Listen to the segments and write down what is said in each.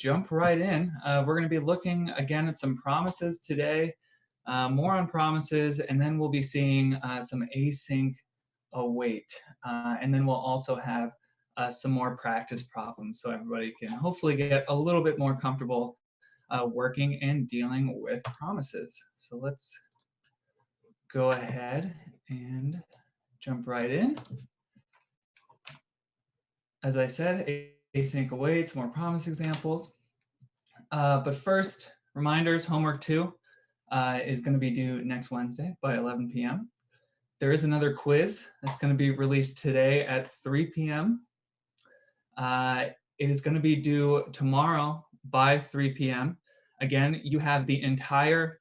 jump right in. We're going to be looking again at some promises today, more on promises, and then we'll be seeing some async await. And then we'll also have some more practice problems so everybody can hopefully get a little bit more comfortable working and dealing with promises. So let's go ahead and jump right in. As I said, async awaits, more promise examples. But first, reminders, homework 2 is going to be due next Wednesday by 11 p.m. There is another quiz that's going to be released today at 3 p.m. It is going to be due tomorrow by 3 p.m. Again, you have the entire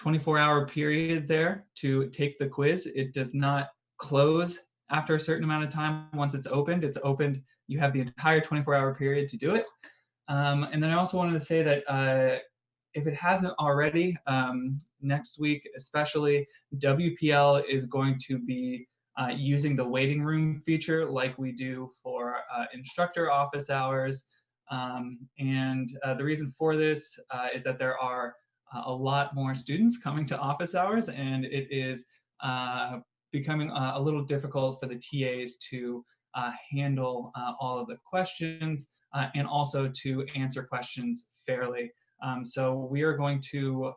24-hour period there to take the quiz. It does not close after a certain amount of time. Once it's opened, you have the entire 24-hour period to do it. And then I also wanted to say that if it hasn't already, next week especially, WPL is going to be using the waiting room feature like we do for instructor office hours. And the reason for this is that there are a lot more students coming to office hours, and it is becoming a little difficult for the TAs to handle all of the questions and also to answer questions fairly. So we are going to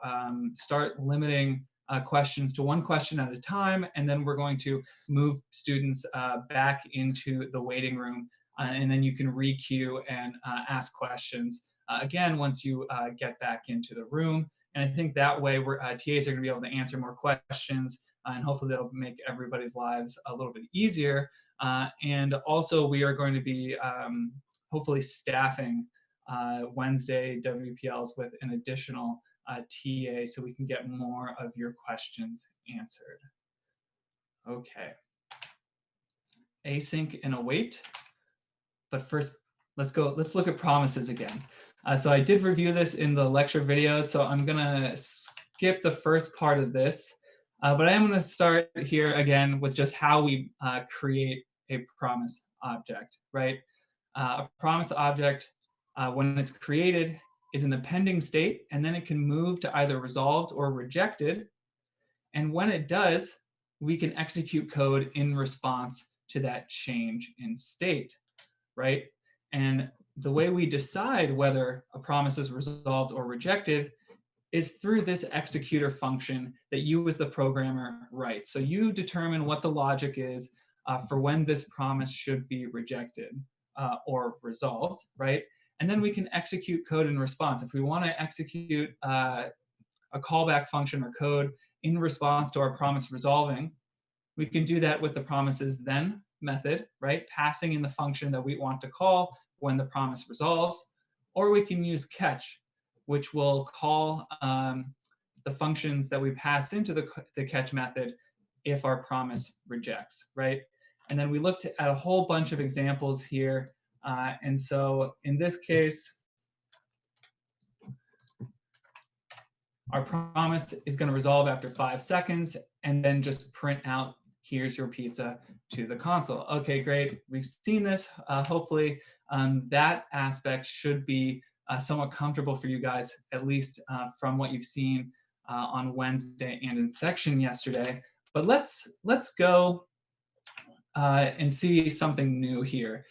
start limiting questions to one question at a time, and then we're going to move students back into the waiting room, and then you can re-queue and ask questions again once you get back into the room. And I think that way TAs are going to be able to answer more questions, and hopefully that'll make everybody's lives a little bit easier. And also we are going to be hopefully staffing Wednesday WPLs with an additional TA so we can get more of your questions answered. Okay. Async and await. But first, let's look at promises again. So I did review this in the lecture video, so I'm gonna skip the first part of this. But I am gonna start here again with just how we create a promise object, right? A promise object, when it's created, is in the pending state, and then it can move to either resolved or rejected. And when it does, we can execute code in response to that change in state, right? And the way we decide whether a promise is resolved or rejected is through this executor function that you as the programmer write. So you determine what the logic is for when this promise should be rejected or resolved, right? And then we can execute code in response. If we want to execute a callback function or code in response to our promise resolving, we can do that with the promises then method, right? Passing in the function that we want to call when the promise resolves. Or we can use catch, which will call the functions that we passed into the catch method if our promise rejects, right? And then we looked at a whole bunch of examples here. And so in this case, our promise is going to resolve after 5 seconds and then just print out, here's your pizza, to the console. Okay, great. We've seen this. Hopefully that aspect should be somewhat comfortable for you guys, at least from what you've seen on Wednesday and in section yesterday. But let's go and see something new here.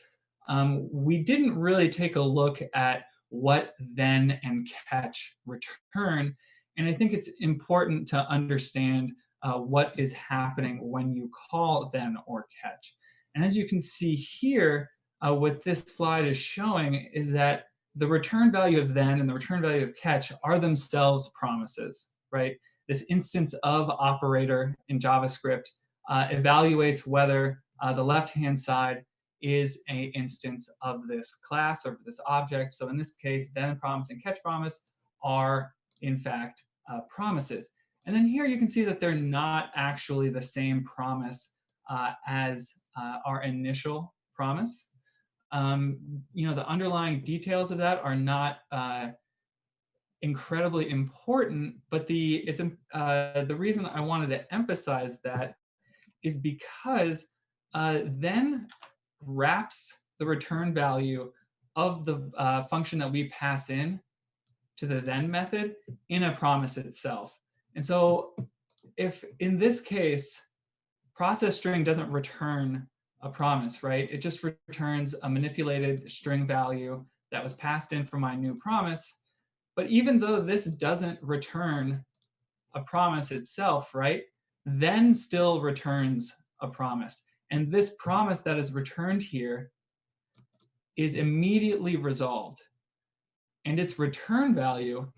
We didn't really take a look at what then and catch return. And I think it's important to understand what is happening when you call then or catch. And as you can see here, what this slide is showing is that the return value of then and the return value of catch are themselves promises, right? This instance of operator in JavaScript evaluates whether the left-hand side is an instance of this class or this object. So in this case, then promise and catch promise are, in fact, promises. And then here you can see that they're not actually the same promise as our initial promise. The underlying details of that are not incredibly important, but the reason I wanted to emphasize that is because then wraps the return value of the function that we pass in to the then method in a promise itself. And so if in this case, process string doesn't return a promise, right? It just returns a manipulated string value that was passed in from my new promise. But even though this doesn't return a promise itself, right, then still returns a promise. And this promise that is returned here is immediately resolved. And its return value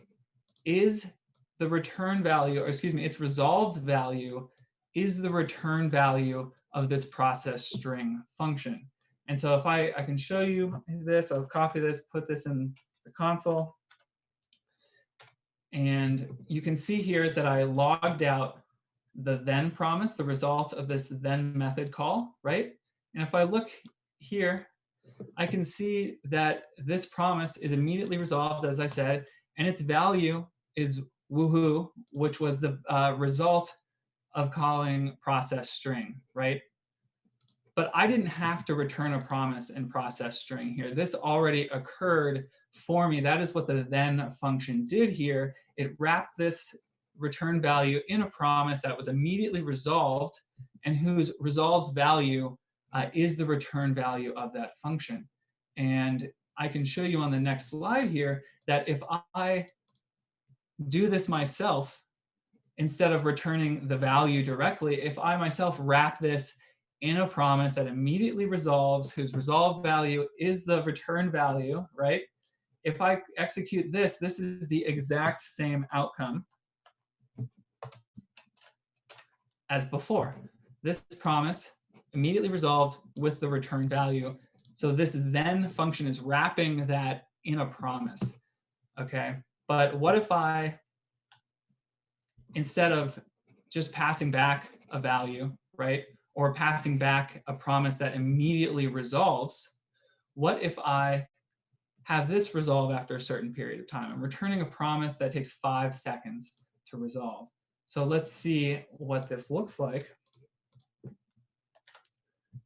is the return value, or excuse me, its resolved value is the return value of this process string function. And so if I can show you this, I'll copy this, put this in the console. And you can see here that I logged out the then promise, the result of this then method call, right? And if I look here, I can see that this promise is immediately resolved, as I said, and its value is woohoo, which was the result of calling process string, right? But I didn't have to return a promise in process string here. This already occurred for me. That is what the then function did here. It wrapped this return value in a promise that was immediately resolved and whose resolved value is the return value of that function. And I can show you on the next slide here that if I do this myself, instead of returning the value directly, if I myself wrap this in a promise that immediately resolves, whose resolved value is the return value, right? If I execute this, this is the exact same outcome as before. This promise immediately resolved with the return value. So this then function is wrapping that in a promise, okay? But what if I, instead of just passing back a value, right, or passing back a promise that immediately resolves, what if I have this resolve after a certain period of time? I'm returning a promise that takes 5 seconds to resolve. So let's see what this looks like.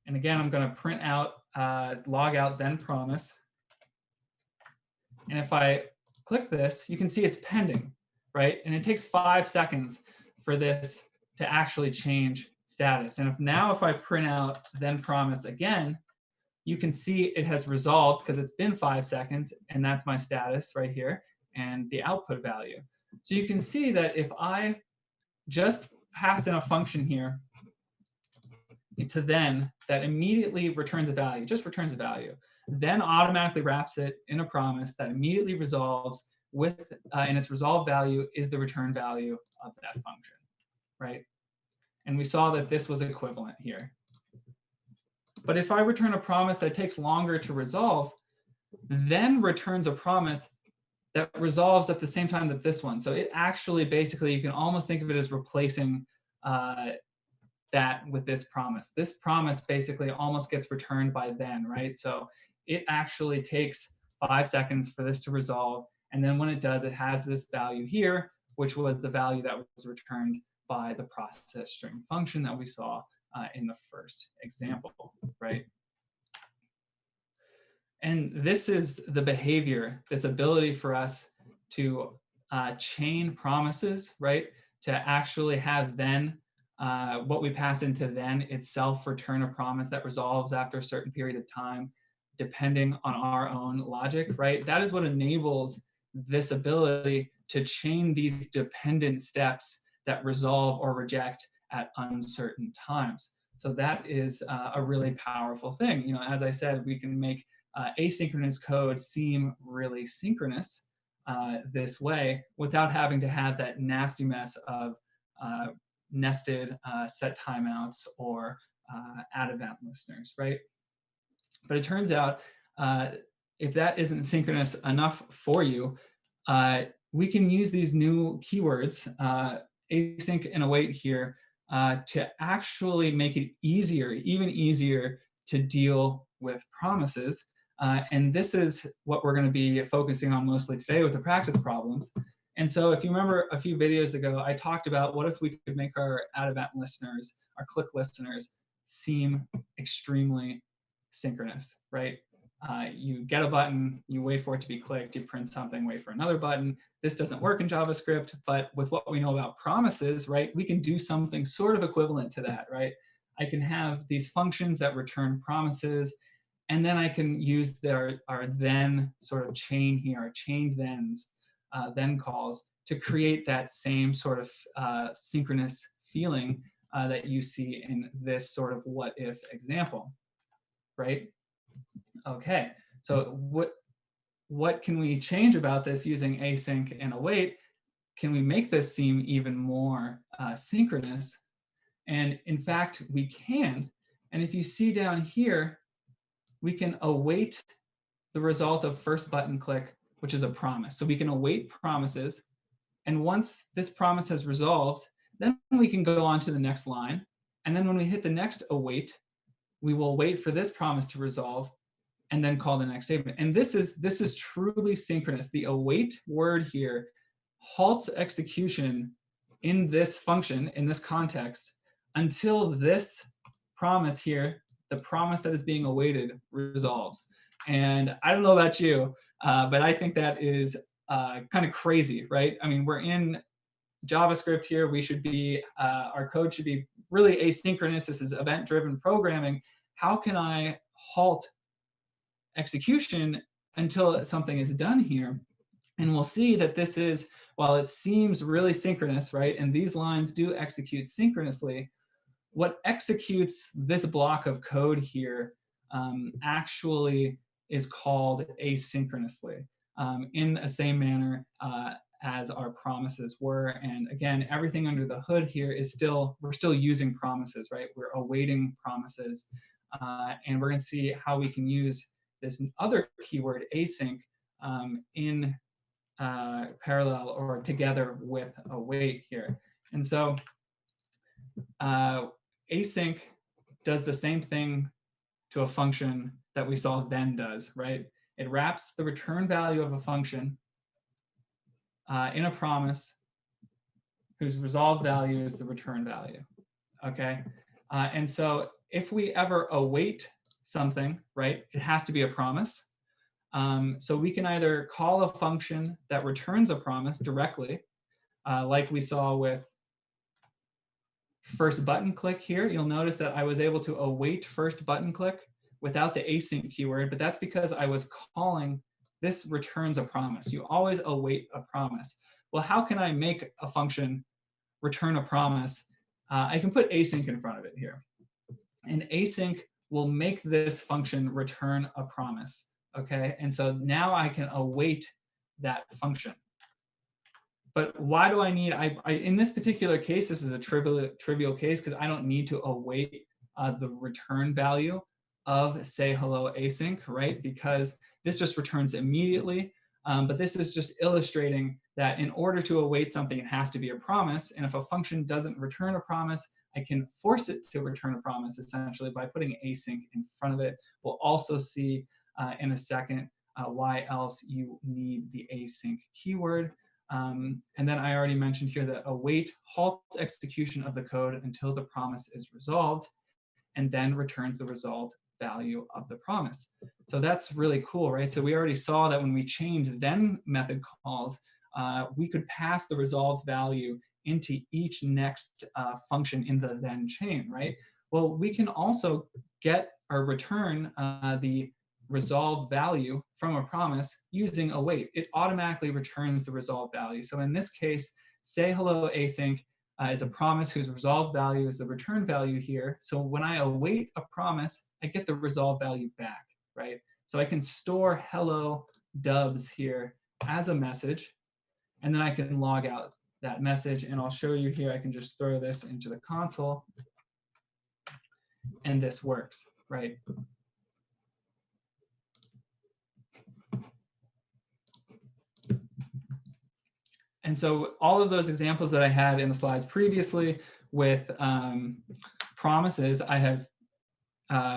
And again, I'm going to print out, log out then promise. And if I click this, you can see it's pending, right? And it takes 5 seconds for this to actually change status. And if I print out then promise again, you can see it has resolved because it's been 5 seconds, and that's my status right here, and the output value. So you can see that if I just pass in a function here to then that immediately returns a value, just returns a value, then automatically wraps it in a promise that immediately resolves with, and its resolved value is the return value of that function, right? And we saw that this was equivalent here. But if I return a promise that takes longer to resolve, then returns a promise that resolves at the same time that this one. So it actually, basically, you can almost think of it as replacing that with this promise. This promise basically almost gets returned by then, right? So it actually takes 5 seconds for this to resolve. And then when it does, it has this value here, which was the value that was returned by the process string function that we saw in the first example, right? And this is the behavior, this ability for us to chain promises, right? To actually have then what we pass into then itself return a promise that resolves after a certain period of time, depending on our own logic, right? That is what enables this ability to chain these dependent steps that resolve or reject at uncertain times. So that is a really powerful thing. You know, as I said, we can make asynchronous code seem really synchronous this way without having to have that nasty mess of nested set timeouts or add event listeners, right? But it turns out if that isn't synchronous enough for you, we can use these new keywords, async and await here, to actually make it easier, even easier to deal with promises. And this is what we're going to be focusing on mostly today with the practice problems. And so if you remember a few videos ago, I talked about what if we could make our add event listeners, our click listeners, seem extremely synchronous, right? You get a button, you wait for it to be clicked, you print something, wait for another button. This doesn't work in JavaScript, but with what we know about promises, right, we can do something sort of equivalent to that, right? I can have these functions that return promises, and then I can use our then sort of chain here, our chained thens, then calls, to create that same sort of synchronous feeling that you see in this sort of what if example, right? Okay, so what can we change about this using async and await? Can we make this seem even more synchronous? And in fact, we can. And if you see down here, we can await the result of first button click, which is a promise. So we can await promises. And once this promise has resolved, then we can go on to the next line. And then when we hit the next await, we will wait for this promise to resolve and then call the next statement. And this is truly synchronous. The await word here halts execution in this function, in this context, until this promise here, the promise that is being awaited, resolves. And I don't know about you, but I think that is kind of crazy, right? I mean, we're in JavaScript here. We should be, our code should be really asynchronous. This is event-driven programming. How can I halt execution until something is done here? And we'll see that this is, while it seems really synchronous, right, and these lines do execute synchronously, what executes this block of code here actually is called asynchronously in the same manner as our promises were. And again, everything under the hood here is still, we're still using promises, right? We're awaiting promises. And we're going to see how we can use this other keyword, async, in parallel or together with await here. And so async does the same thing to a function that we saw then does, right? It wraps the return value of a function in a promise whose resolved value is the return value, okay? And so if we ever await something, right, it has to be a promise. So we can either call a function that returns a promise directly, like we saw with first button click here. You'll notice that I was able to await first button click without the async keyword, but that's because I was calling this returns a promise. You always await a promise. Well, how can I make a function return a promise? I can put async in front of it here. And async will make this function return a promise, okay? And so now I can await that function. But why do I need, in this particular case, this is a trivial case because I don't need to await the return value of say hello async, right? Because this just returns immediately. But this is just illustrating that in order to await something, it has to be a promise. And if a function doesn't return a promise, I can force it to return a promise essentially by putting async in front of it. We'll also see in a second why else you need the async keyword. And then I already mentioned here that await halts execution of the code until the promise is resolved, and then returns the resolved value of the promise. So that's really cool, right? So we already saw that when we chained then method calls, we could pass the resolved value into each next function in the then chain, right? Well, we can also get or return the resolved value from a promise using await. It automatically returns the resolved value. So in this case, say hello async is a promise whose resolved value is the return value here. So when I await a promise, I get the resolved value back, right? So I can store hello dubs here as a message, and then I can log out that message. And I'll show you here, I can just throw this into the console, and this works, right? And so all of those examples that I had in the slides previously with promises, I have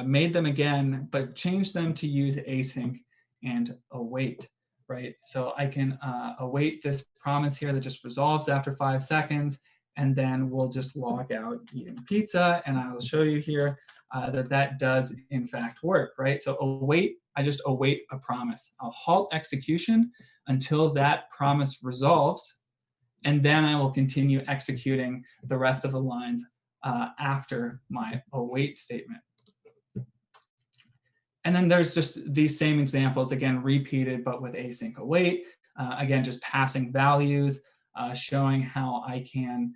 made them again, but changed them to use async and await, right? So I can await this promise here that just resolves after 5 seconds, and then we'll just log out eating pizza, and I will show you here that that does in fact work, right? So await I just await a promise. I'll halt execution until that promise resolves, and then I will continue executing the rest of the lines after my await statement. And then there's just these same examples, again, repeated, but with async await. Again, just passing values, showing how I can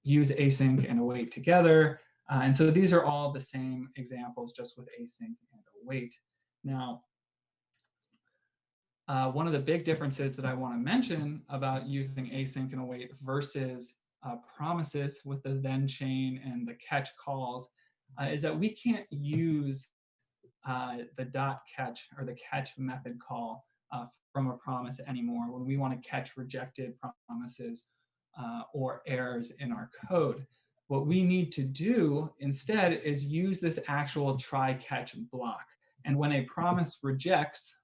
use async and await together. And so these are all the same examples, just with async and await. Now, one of the big differences that I want to mention about using async and await versus promises with the then chain and the catch calls is that we can't use the dot catch or the catch method call from a promise anymore when we want to catch rejected promises or errors in our code. What we need to do instead is use this actual try catch block. And when a promise rejects,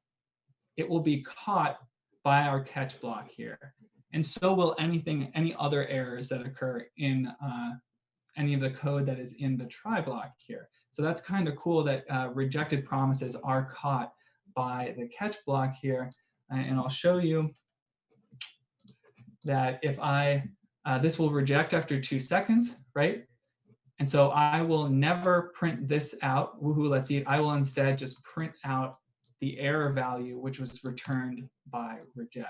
it will be caught by our catch block here. And so will any other errors that occur in any of the code that is in the try block here. So that's kind of cool that rejected promises are caught by the catch block here. And I'll show you that if this will reject after 2 seconds, right? And so I will never print this out, woohoo, let's eat. I will instead just print out the error value, which was returned by reject.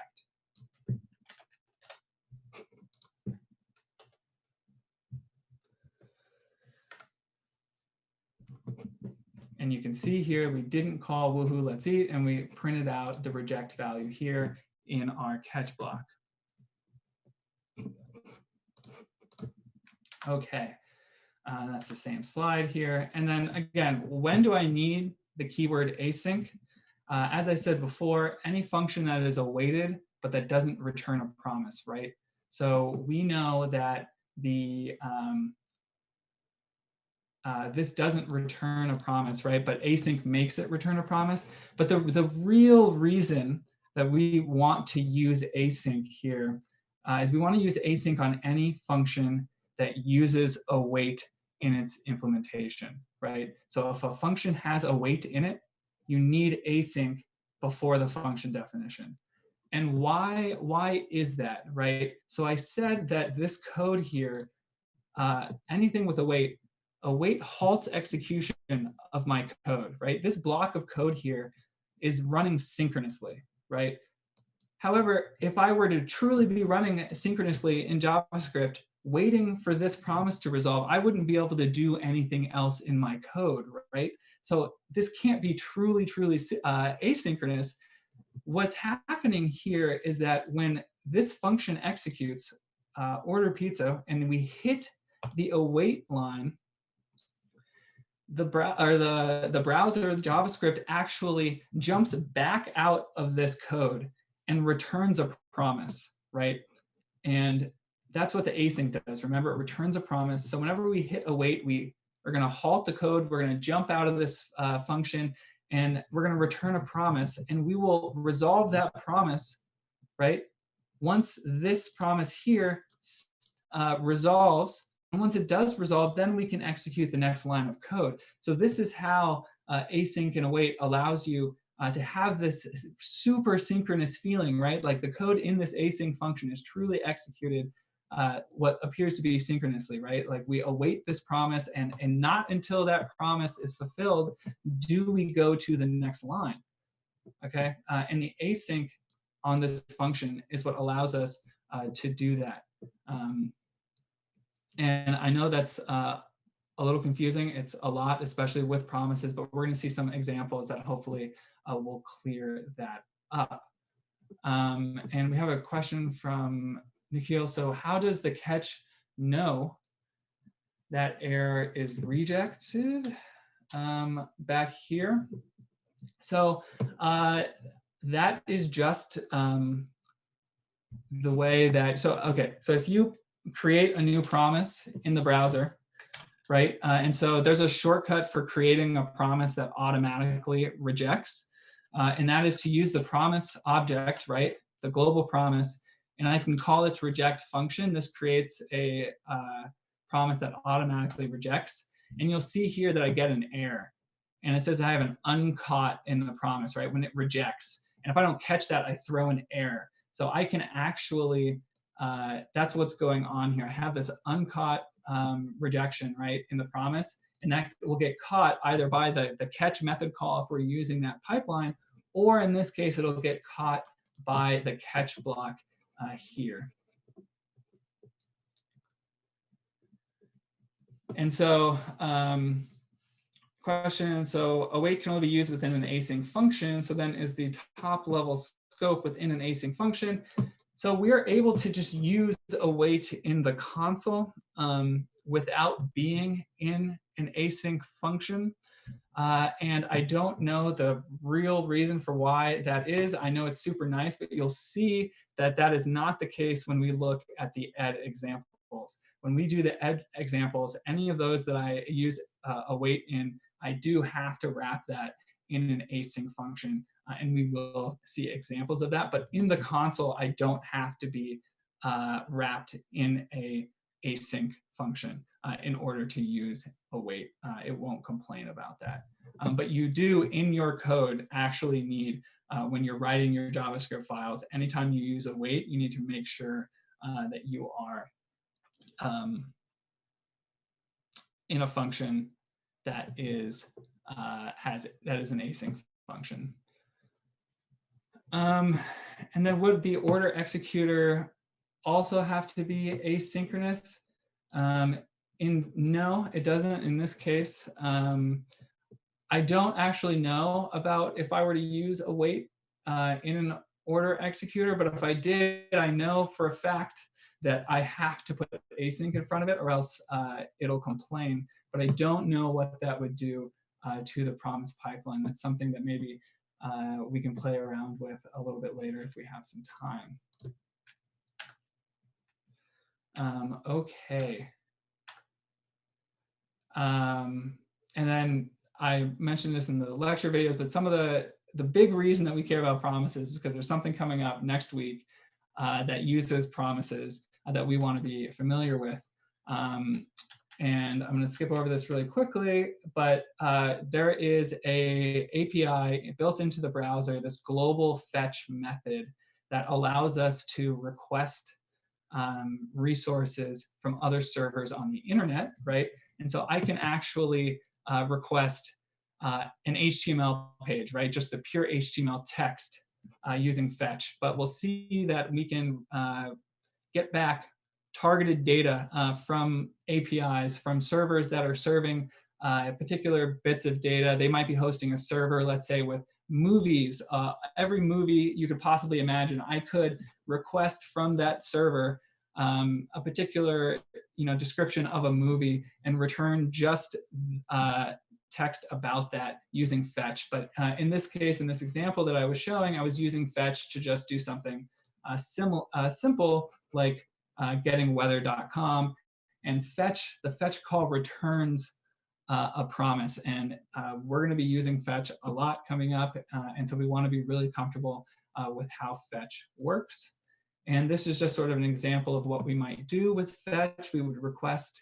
And you can see here, we didn't call woohoo, let's eat, and we printed out the reject value here in our catch block. Okay, that's the same slide here. And then again, when do I need the keyword async? As I said before, any function that is awaited, but that doesn't return a promise, right? So we know that the this doesn't return a promise, right? But async makes it return a promise. But the real reason that we want to use async here is we want to use async on any function that uses await in its implementation, right? So if a function has await in it, you need async before the function definition. And why is that, right? So I said that this code here, anything with await halts execution of my code, right? This block of code here is running synchronously, right? However, if I were to truly be running synchronously in JavaScript, waiting for this promise to resolve, I wouldn't be able to do anything else in my code, right? So this can't be truly asynchronous. What's happening here is that when this function executes, order pizza, and we hit the await line, the browser, the JavaScript actually jumps back out of this code and returns a promise, right? And that's what the async does. Remember, it returns a promise. So whenever we hit await, we are going to halt the code. We're going to jump out of this function, and we're going to return a promise. And we will resolve that promise, right? Once this promise here resolves, and once it does resolve, then we can execute the next line of code. So this is how async and await allows you to have this super synchronous feeling, right? Like the code in this async function is truly executed what appears to be synchronously, right? Like we await this promise, and not until that promise is fulfilled do we go to the next line, okay? And the async on this function is what allows us to do that. And I know that's a little confusing. It's a lot, especially with promises, but we're going to see some examples that hopefully will clear that up. And we have a question from Nikhil. So how does the catch know that error is rejected back here? So that is just the way that, so if you create a new promise in the browser, right? And so there's a shortcut for creating a promise that automatically rejects, and that is to use the promise object, right? The global promise, and I can call its reject function. This creates a promise that automatically rejects, and you'll see here that I get an error. and it says I have an uncaught in the promise, right? When it rejects. And if I don't catch that, I throw an error. So I can actually, that's what's going on here. I have this uncaught rejection, right, in the promise, and that will get caught either by the catch method call if we're using that pipeline, or in this case, it'll get caught by the catch block here. And so question, so await can only be used within an async function. So then is the top level scope within an async function? So we are able to just use await in the console without being in an async function. And I don't know the real reason for why that is. I know it's super nice, but you'll see that that is not the case when we look at the ed examples. When we do the ed examples, any of those that I use await in, I do have to wrap that in an async function, and we will see examples of that. But in the console, I don't have to be wrapped in a async function in order to use await. It won't complain about that. But you do, in your code, actually need, when you're writing your JavaScript files, anytime you use await, you need to make sure that you are in a function that is that is an async function. And then would the order executor also have to be asynchronous? No, it doesn't in this case. I don't actually know about if I were to use await in an order executor, but if I did, I know for a fact that I have to put async in front of it or else it'll complain. But I don't know what that would do to the promise pipeline. That's something that maybe we can play around with a little bit later if we have some time. Okay. And then I mentioned this in the lecture videos, but some of the big reason that we care about promises is because there's something coming up next week that uses promises that we want to be familiar with. And I'm going to skip over this really quickly, but there is a API built into the browser, this global fetch method that allows us to request resources from other servers on the internet, right? And so I can actually request an HTML page, right? Just the pure HTML text using fetch. But we'll see that we can get back targeted data from APIs, from servers that are serving particular bits of data. They might be hosting a server, let's say, with movies. Every movie you could possibly imagine, I could request from that server a particular description of a movie and return just text about that using fetch. But in this case, in this example that I was showing, I was using fetch to just do something simple like getting weather.com, and the fetch call returns a promise. And we're going to be using fetch a lot coming up, and so we want to be really comfortable with how fetch works. And this is just sort of an example of what we might do with fetch. We would request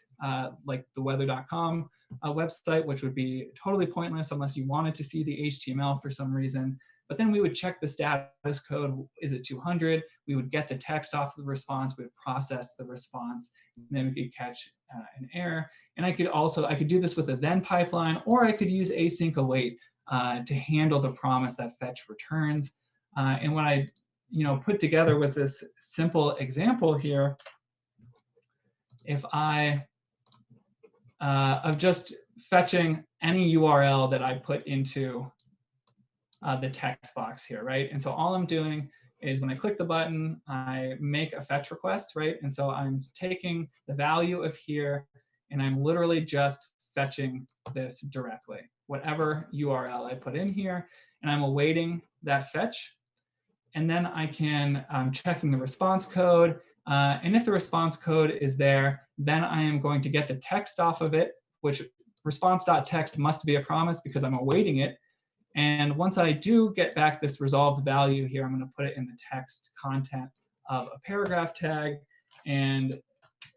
like the weather.com website, which would be totally pointless unless you wanted to see the HTML for some reason. But then we would check the status code. Is it 200? We would get the text off the response. We would process the response. And then we could catch an error. And I could do this with a then pipeline, or I could use async await to handle the promise that fetch returns. And what I put together was this simple example here. If I of just fetching any URL that I put into the text box here, right? And so all I'm doing is when I click the button, I make a fetch request, right? And so I'm taking the value of here, and I'm literally just fetching this directly, whatever URL I put in here, and I'm awaiting that fetch. And then I'm checking the response code. And if the response code is there, then I am going to get the text off of it, which response.text must be a promise because I'm awaiting it. And once I do get back this resolved value here, I'm going to put it in the text content of a paragraph tag. And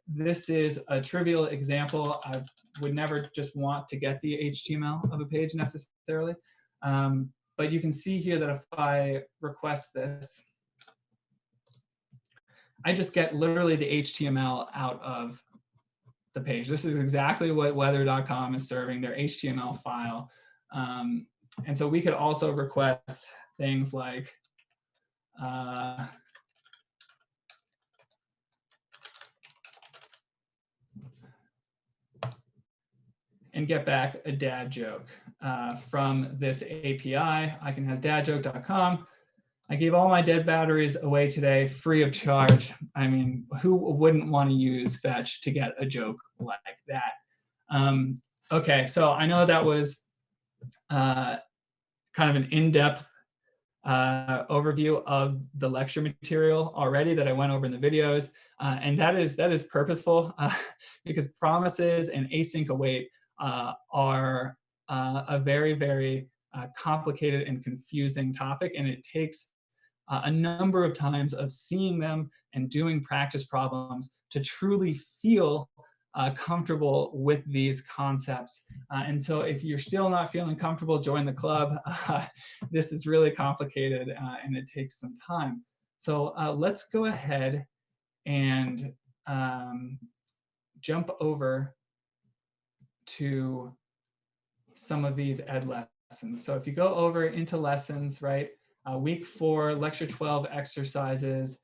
This is a trivial example. I would never just want to get the HTML of a page necessarily. But you can see here that if I request this, I just get literally the HTML out of the page. This is exactly what weather.com is serving, their HTML file. And so we could also request things like and get back a dad joke from this API. I can has dadjoke.com. I gave all my dead batteries away today free of charge. I mean, who wouldn't want to use fetch to get a joke like that? Okay, so I know that was kind of an in-depth overview of the lecture material already that I went over in the videos. And that is purposeful because promises and async await are a very, very complicated and confusing topic. And it takes a number of times of seeing them and doing practice problems to truly feel comfortable with these concepts. And so if you're still not feeling comfortable, join the club. This is really complicated and it takes some time. So let's go ahead and jump over to some of these ed lessons. So if you go over into lessons, right, week 4, lecture 12 exercises,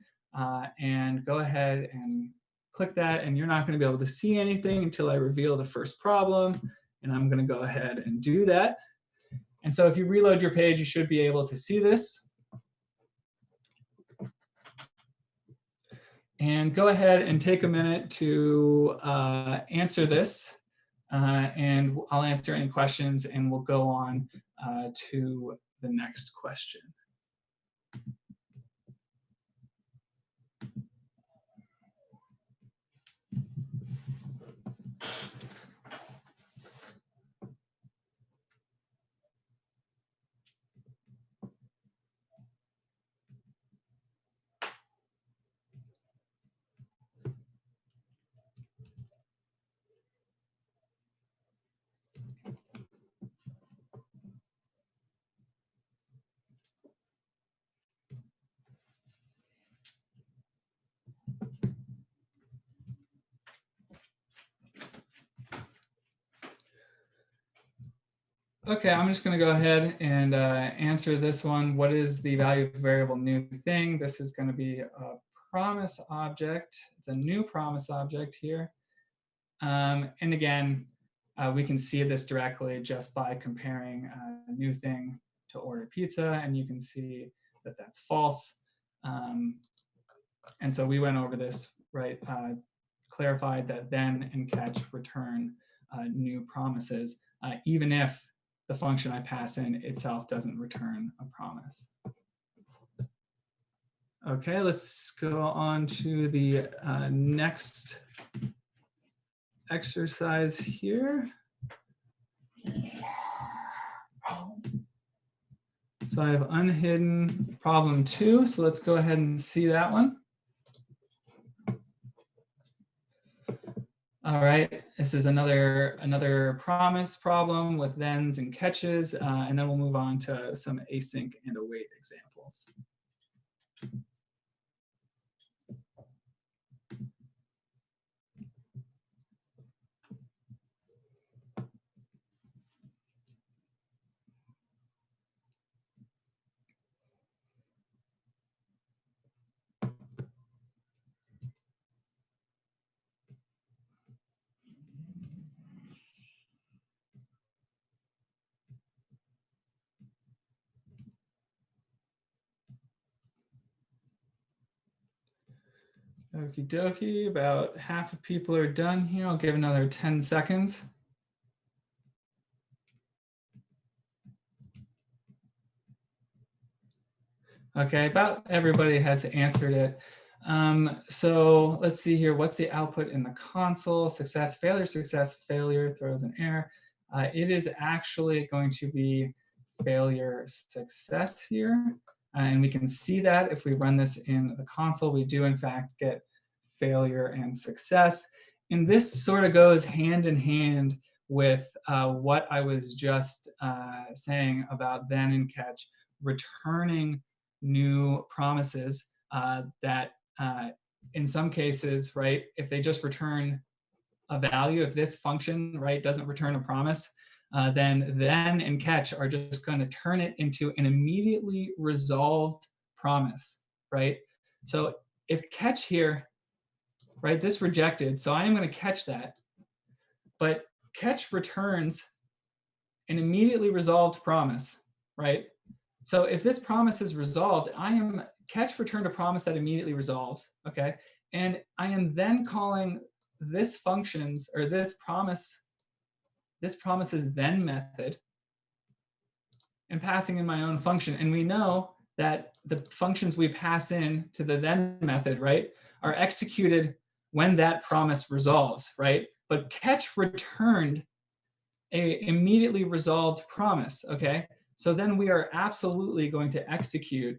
and go ahead and click that, and you're not going to be able to see anything until I reveal the first problem, and I'm going to go ahead and do that. And so if you reload your page, you should be able to see this. And go ahead and take a minute to answer this, and I'll answer any questions, and we'll go on to the next question. Okay, I'm just going to go ahead and answer this one. What is the value of variable new thing? This is going to be a promise object. It's a new promise object here. And again, we can see this directly just by comparing a new thing to order pizza, and you can see that that's false. And so we went over this, right? Clarified that then and catch return new promises, even if the function I pass in itself doesn't return a promise. Okay, let's go on to the next exercise here. So I have unhidden problem 2. So let's go ahead and see that one. All right, this is another promise problem with thens and catches, and then we'll move on to some async and await examples. Okie dokie, about half of people are done here. I'll give another 10 seconds. Okay, about everybody has answered it. So let's see here. What's the output in the console? Success, failure, throws an error. It is actually going to be failure, success here. And we can see that if we run this in the console, we do in fact get failure and success. And this sort of goes hand in hand with what I was just saying about then and catch, returning new promises that in some cases, right, if they just return a value, if this function, right, doesn't return a promise, then and catch are just going to turn it into an immediately resolved promise, right? So if catch here, right, this rejected, so I am going to catch that, but catch returns an immediately resolved promise, right? So if this promise is resolved, catch returned a promise that immediately resolves, okay? And I am then calling this function's, or this promise's then method, and passing in my own function. And we know that the functions we pass in to the then method, right, are executed when that promise resolves, right? But catch returned a immediately resolved promise, okay? So then we are absolutely going to execute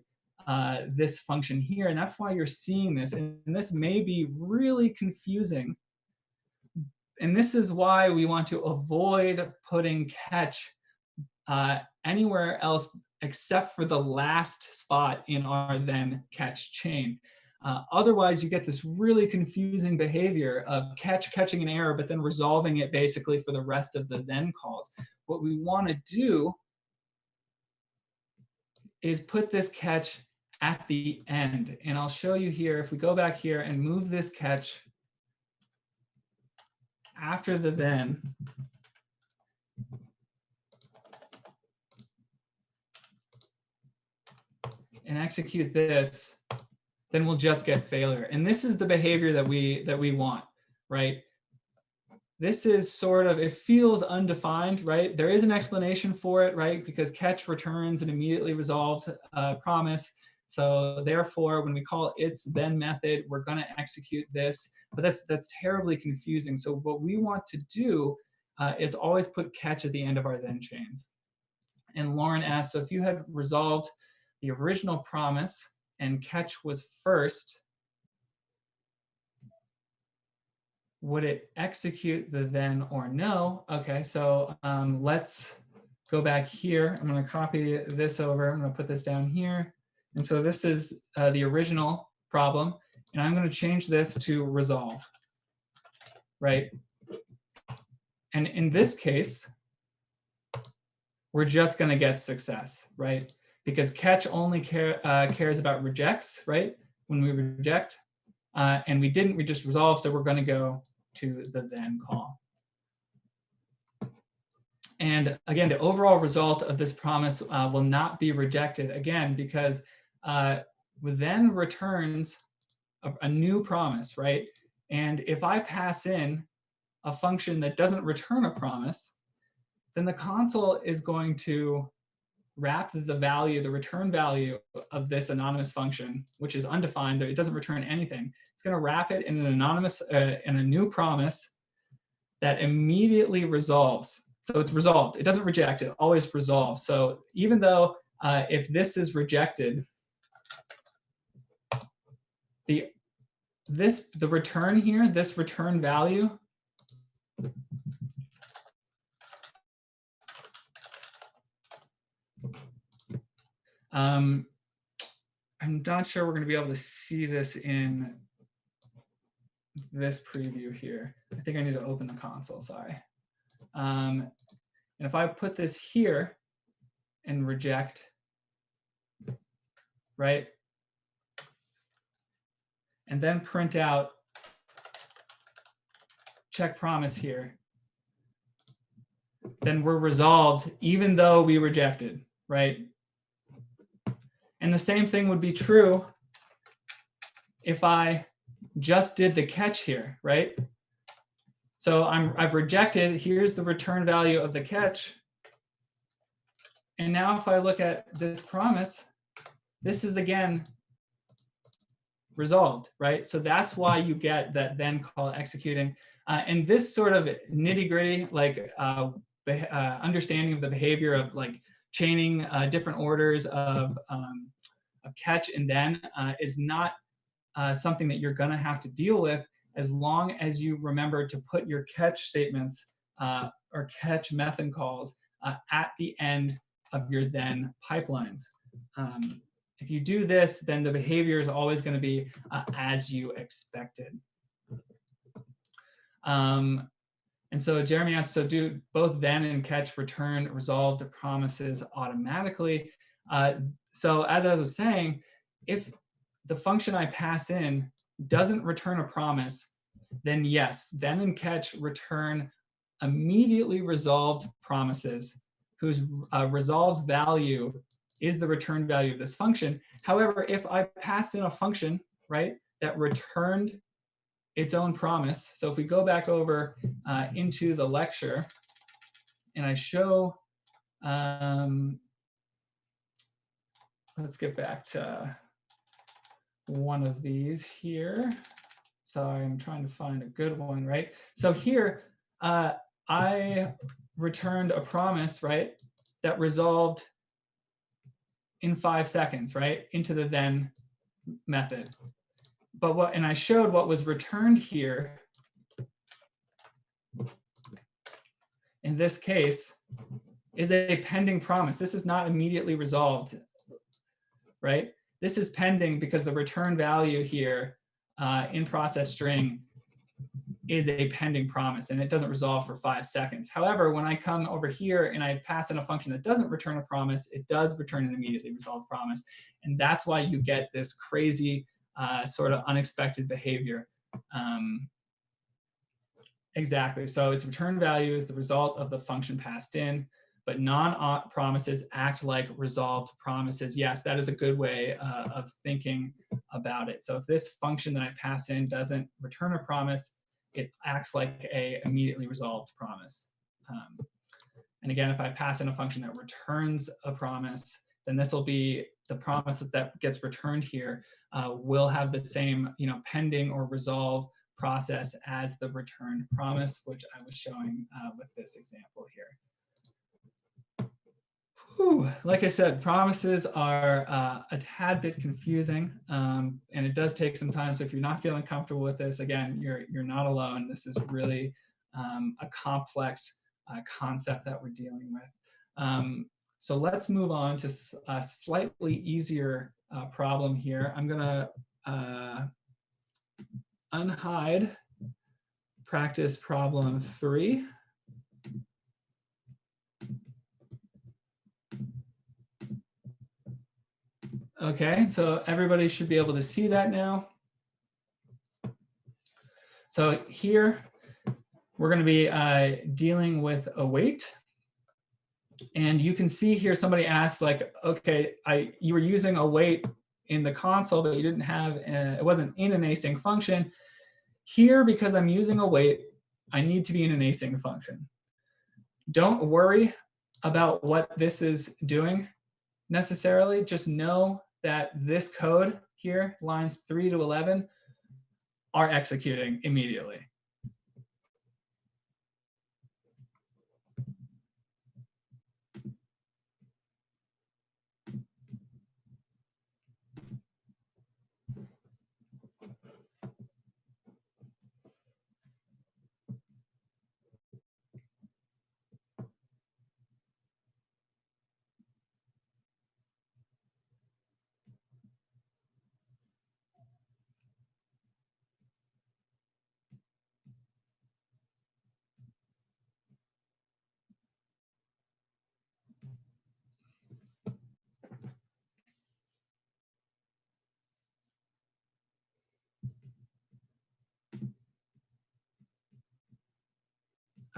this function here. And that's why you're seeing this. And this may be really confusing. And this is why we want to avoid putting catch anywhere else except for the last spot in our then catch chain. Otherwise, you get this really confusing behavior of catching an error, but then resolving it basically for the rest of the then calls. What we want to do is put this catch at the end. And I'll show you here, if we go back here and move this catch after the then, and execute this, then we'll just get failure. And this is the behavior that we want, right? This is sort of, it feels undefined, right? There is an explanation for it, right? Because catch returns an immediately resolved promise. So therefore, when we call its then method, we're going to execute this. But that's terribly confusing. So what we want to do is always put catch at the end of our then chains. And Lauren asked, so if you had resolved the original promise and catch was first, would it execute the then or no? Okay, so let's go back here. I'm going to copy this over. I'm going to put this down here. And so this is the original problem. And I'm going to change this to resolve, right? And in this case, we're just going to get success, right? Because catch only cares about rejects, right? When we reject, and we didn't, we just resolve, so we're going to go to the then call. And again, the overall result of this promise will not be rejected, again, because then returns a new promise, right? And if I pass in a function that doesn't return a promise, then the console is going to wrap the value, the return value of this anonymous function, which is undefined, it doesn't return anything. It's going to wrap it in an anonymous, in a new promise that immediately resolves. So it's resolved. It doesn't reject, it always resolves. So even though if this is rejected, the return here, this return value, I'm not sure we're going to be able to see this in this preview here. I think I need to open the console, sorry. And if I put this here and reject, right? And then print out check promise here, then we're resolved even though we rejected, right? And the same thing would be true if I just did the catch here, right? So I've rejected, here's the return value of the catch. And now if I look at this promise, this is again resolved, right? So that's why you get that then call executing. And this sort of nitty gritty, like understanding of the behavior of like chaining different orders of catch and then is not something that you're going to have to deal with as long as you remember to put your catch statements or catch method calls at the end of your then pipelines. If you do this, then the behavior is always going to be as you expected. And so Jeremy asks, so do both then and catch return resolved promises automatically? So as I was saying, if the function I pass in doesn't return a promise, then yes, then and catch return immediately resolved promises whose resolved value is the return value of this function. However, if I passed in a function, right, that returned its own promise. So if we go back over into the lecture and I show, let's get back to one of these here. Sorry, I'm trying to find a good one, right? So here, I returned a promise, right, that resolved in 5 seconds, right, into the then method. But what, and I showed what was returned here in this case is a pending promise. This is not immediately resolved, right? This is pending because the return value here in process string is a pending promise and it doesn't resolve for 5 seconds. However, when I come over here and I pass in a function that doesn't return a promise, it does return an immediately resolved promise. And that's why you get this crazy sort of unexpected behavior. Exactly. So its return value is the result of the function passed in, but non-aught promises act like resolved promises. Yes, that is a good way of thinking about it. So if this function that I pass in doesn't return a promise, it acts like a immediately resolved promise. And again, if I pass in a function that returns a promise, then this will be the promise that gets returned here will have the same, pending or resolve process as the returned promise, which I was showing with this example here. Whew. Like I said, promises are a tad bit confusing, and it does take some time. So if you're not feeling comfortable with this, again, you're not alone. This is really a complex concept that we're dealing with. So let's move on to a slightly easier problem here. I'm going to unhide practice problem 3. Okay, so everybody should be able to see that now. So here we're going to be dealing with await. And you can see here somebody asked, like, okay, you were using await in the console, but you didn't have, it wasn't in an async function. Here, because I'm using await, I need to be in an async function. Don't worry about what this is doing necessarily. Just know that this code here, lines 3 to 11, are executing immediately.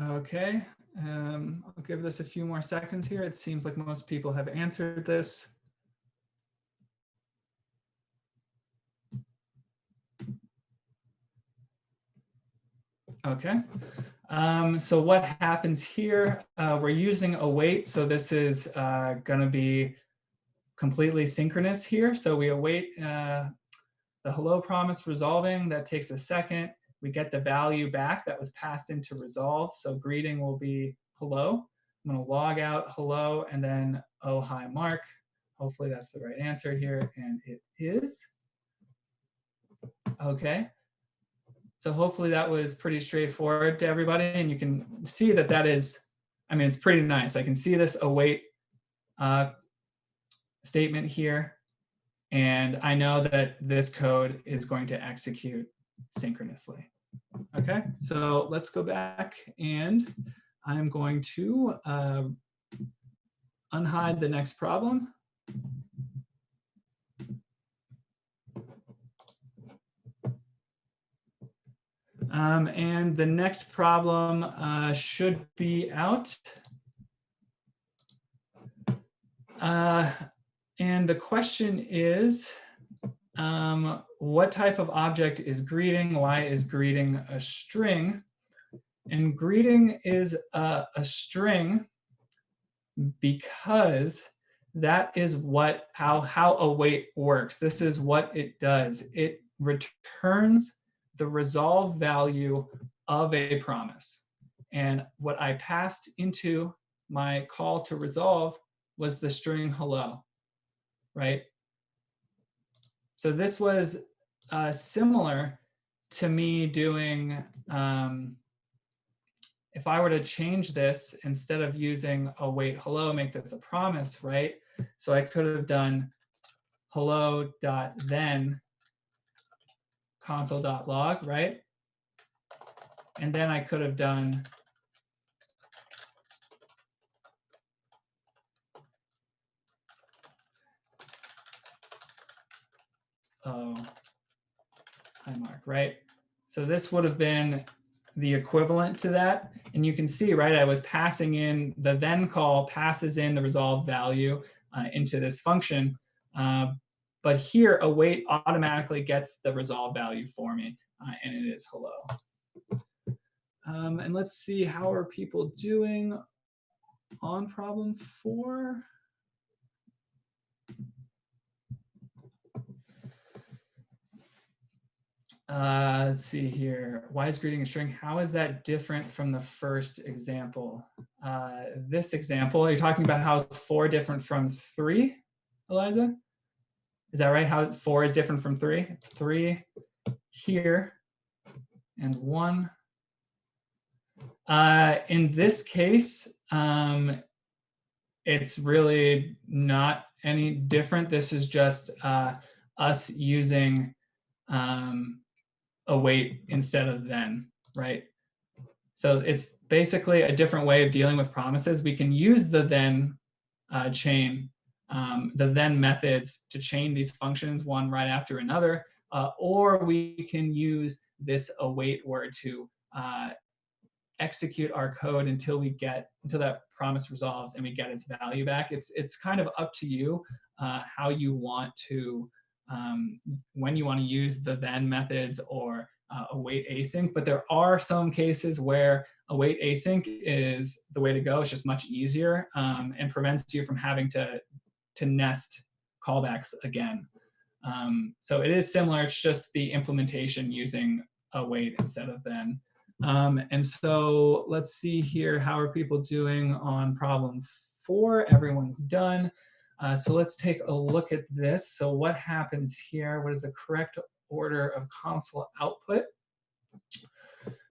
Okay, I'll give this a few more seconds here. It seems like most people have answered this. Okay, so what happens here? We're using await, so this is going to be completely synchronous here. So we await the hello promise resolving. That takes a second. We get the value back that was passed into resolve. So greeting will be hello. I'm going to log out hello and then oh hi Mark. Hopefully that's the right answer here, and it is. Okay. So hopefully that was pretty straightforward to everybody, and you can see that that is, I mean, it's pretty nice. I can see this await statement here, and I know that this code is going to execute synchronously. Okay, so let's go back, and I'm going to unhide the next problem. And the next problem should be out. And the question is, what type of object is greeting? Why is greeting a string? And greeting is a string because that is what how await works. This is what it does. It returns the resolve value of a promise. And what I passed into my call to resolve was the string hello, right? So this was similar to me doing, if I were to change this, instead of using await hello, make this a promise, right? So I could have done hello.then console.log, right? And then I could have done high mark, right? So this would have been the equivalent to that. And you can see, right, I was passing in, the then call passes in the resolve value into this function. But here, await automatically gets the resolve value for me, and it is hello. And let's see, how are people doing on problem 4? Let's see here. Why is greeting a string? How is that different from the first example? This example, are you talking about how is 4 different from 3, Eliza? Is that right? How 4 is different from 3? 3 here and 1. In this case, it's really not any different. This is just us using await instead of then, right? So it's basically a different way of dealing with promises. We can use the then chain, the then methods to chain these functions one right after another, or we can use this await word to execute our code until that promise resolves and we get its value back. It's kind of up to you how you want to, when you want to use the then methods or await async. But there are some cases where await async is the way to go. It's just much easier and prevents you from having to nest callbacks again. So it is similar. It's just the implementation using await instead of then. And so let's see here, how are people doing on problem 4? Everyone's done. So let's take a look at this. So what happens here? What is the correct order of console output?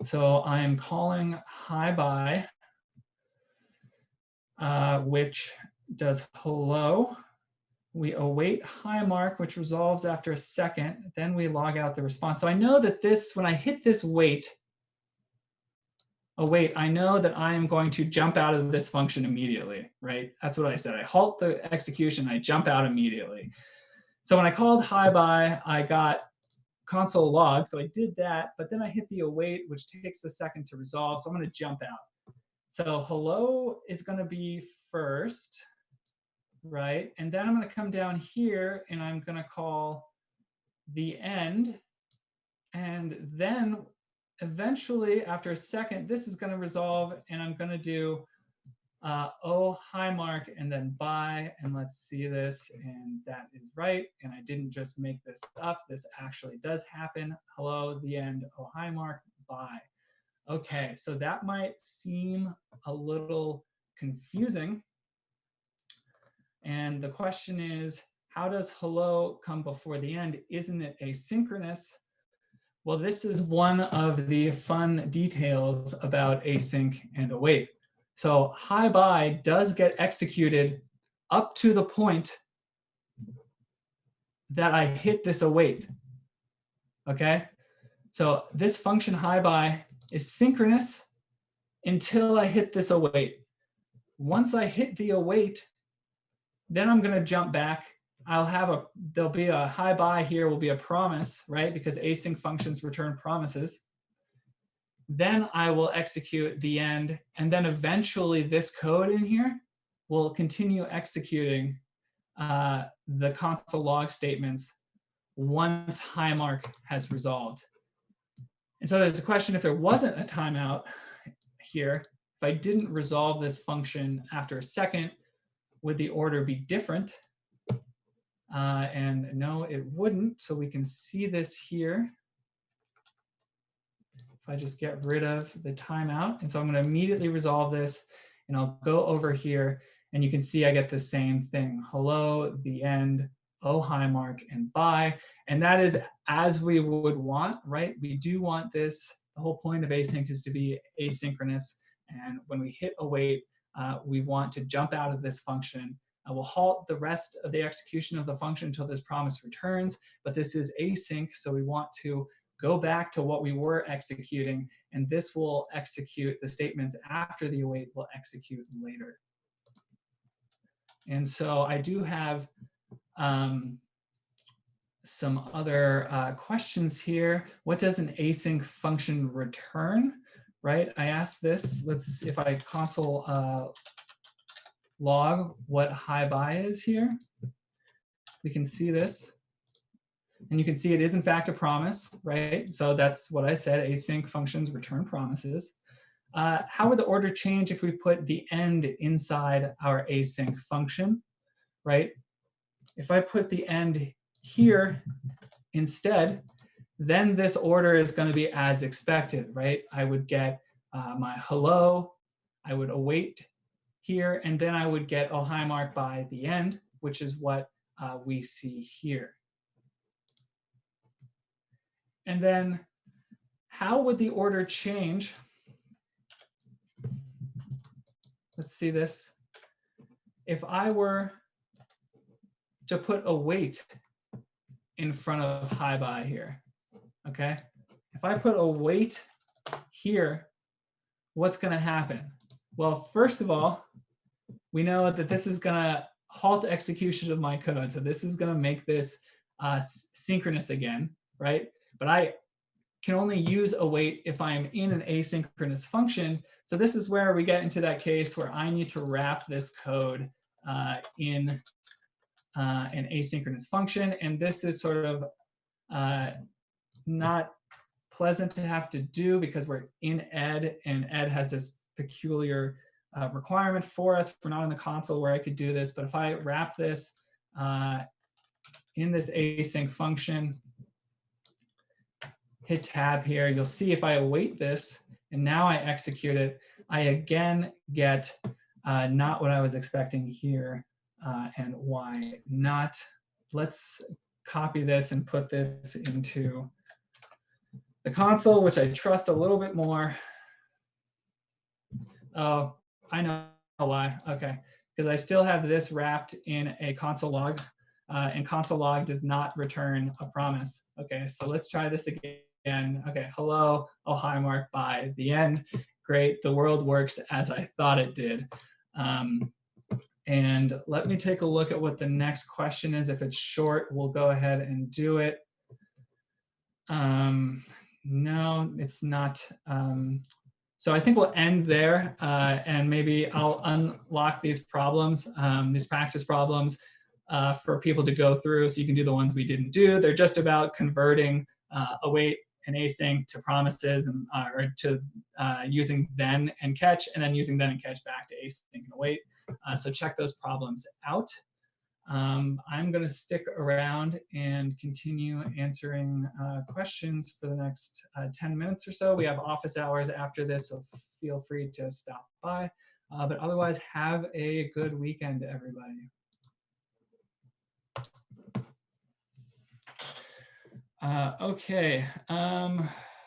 So I'm calling hi bye, which does hello. We await hi mark, which resolves after a second. Then we log out the response. So I know that this, when I hit this wait, I know that I am going to jump out of this function immediately, right? That's what I said. I halt the execution, I jump out immediately. So when I called hi bye, I got console log, so I did that, but then I hit the await, which takes a second to resolve, so I'm going to jump out. So hello is going to be first, right? And then I'm going to come down here and I'm going to call the end, and then eventually, after a second, this is going to resolve, and I'm going to do oh, hi mark, and then bye, and let's see this, and that is right, and I didn't just make this up. This actually does happen. Hello, the end, oh, hi mark, bye. Okay, so that might seem a little confusing, and the question is, how does hello come before the end? Isn't it asynchronous? Well, this is one of the fun details about async and await. So hi bye does get executed up to the point that I hit this await. Okay, so this function hi bye is synchronous until I hit this await. Once I hit the await, then I'm going to jump back. There'll be a hi bye here will be a promise, right? Because async functions return promises. Then I will execute the end, and then eventually this code in here will continue executing the console log statements once hi mark has resolved. And so there's a question, if there wasn't a timeout here, if I didn't resolve this function after a second, would the order be different? And no, it wouldn't. So we can see this here. If I just get rid of the timeout. And so I'm going to immediately resolve this. And I'll go over here. And you can see I get the same thing. Hello, the end, oh, hi, mark, and bye. And that is as we would want, right? We do want this. The whole point of async is to be asynchronous. And when we hit await, we want to jump out of this function. We'll halt the rest of the execution of the function until this promise returns. But this is async, so we want to go back to what we were executing. And this will execute the statements after the await will execute later. And so I do have some other questions here. What does an async function return? Right? I asked this. Let's, if I console log what hi bye is here, we can see this. And you can see it is in fact a promise, right? So that's what I said, async functions return promises. How would the order change if we put the end inside our async function, right? If I put the end here instead, then this order is going to be as expected, right? I would get my hello, I would await here, and then I would get oh hi mark by the end, which is what we see here. And then how would the order change? Let's see this. If I were to put await in front of hi bye here, okay? If I put await here, what's going to happen? Well, first of all, we know that this is going to halt execution of my code. So this is going to make this synchronous again, right? But I can only use await if I'm in an asynchronous function. So this is where we get into that case where I need to wrap this code in an asynchronous function. And this is sort of not pleasant to have to do because we're in ed, and ed has this peculiar requirement for us. We're not in the console where I could do this. But if I wrap this in this async function, hit tab here, you'll see if I await this and now I execute it, I again get not what I was expecting here. And why not? Let's copy this and put this into the console, which I trust a little bit more. Oh, I know why. OK, because I still have this wrapped in a console log, and console log does not return a promise. OK, so let's try this again. OK, hello, oh hi mark, bye, the end. Great, the world works as I thought it did. And let me take a look at what the next question is. If it's short, we'll go ahead and do it. No, it's not. So I think we'll end there, and maybe I'll unlock these problems, these practice problems for people to go through so you can do the ones we didn't do. They're just about converting await and async to promises, and or to using then and catch, and then using then and catch back to async and await. So check those problems out. I'm going to stick around and continue answering questions for the next 10 minutes or so. We have office hours after this, so feel free to stop by. But otherwise, have a good weekend, everybody. Okay.